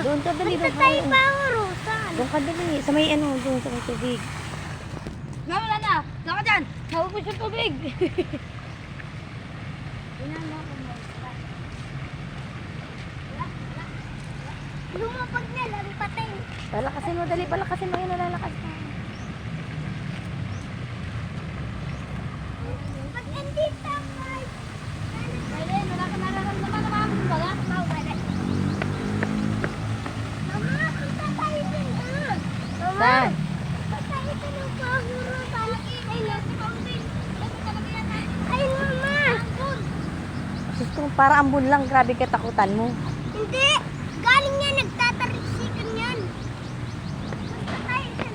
Doon ka dali. Punta tayo pa urusan. Doon ka dali. Sa may ano, doon sa may tubig. Wala na. Saka dyan. Naubos yung tubig. Lumapag na lang patay. Palakasin mo, dali. Palakasin mo yun. Nalalakas ka. Pag andito tayo. Ayun, wala ka nararamdaman na mga balat. Mama, punta tayo dun. Mama, Saan? punta tayo dun ng pahurusan. Ay, mama. Sus ko, para ambun lang. Grabe katakutan mo. Hindi. Galing yan. Nagtatarisikan yan. Punta tayo dun.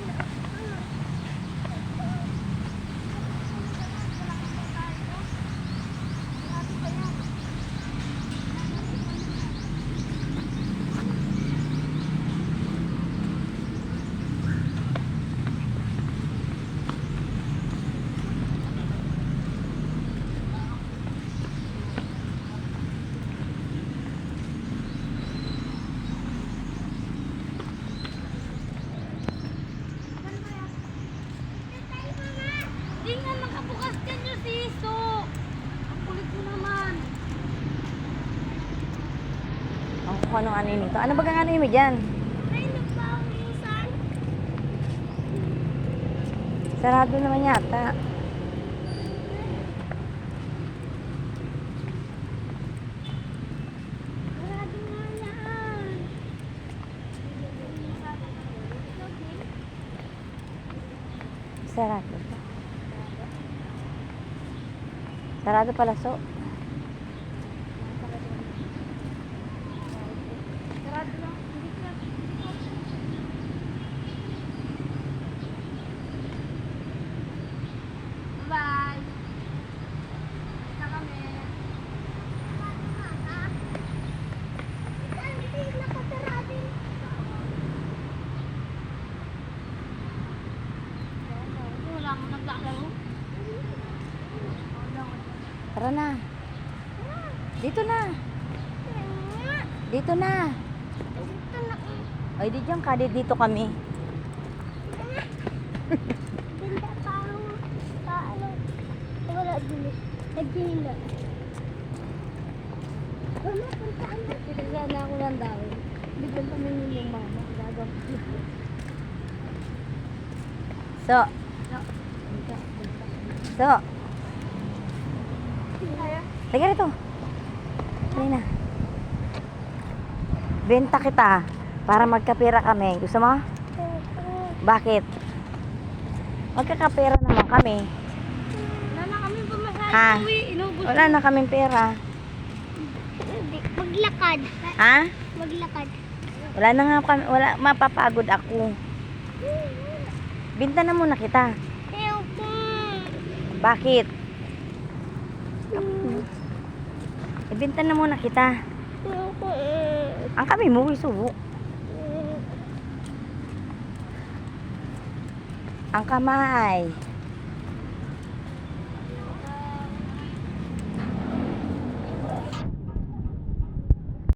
Hindi nga makabukas din yung siso. Ang kulit mo naman. Ang kung anong ano yun ito. Ano ba ang ano yun mo dyan? Ay, nagpahurusan. Sarado naman yata. Sarado nga yan. Sarado. Sarado pala, so. Sarado lang. Hindi ka. Bye. Isa kami. Hindi nakasarado. Wala akong naglalaro. Tara na. Dito na. Dito na. Ito na. Ay, di dyan ka. Dito kami. Ganda pa ang paano. Wala dili. Nagdila. Mama, puntaan na. Pinagdala ako ng dahil. Bigyan kami ng mama. Gagawin. So. So. Teka rito. Dali na. Benta kita para magkapera kami. Gusto mo? Bakit? Magkakapera naman kami. Wala na kami pumasahe. Ha? Uwi. Inubos. Wala na kaming pera. Maglakad. Ha? Maglakad. Wala na nga kami. Wala, mapapagod ako. Binta na muna kita. Ayoko. Bakit? Ibinta na muna kita. Ayoko. Ang kami mo, isubo. Ang kamay.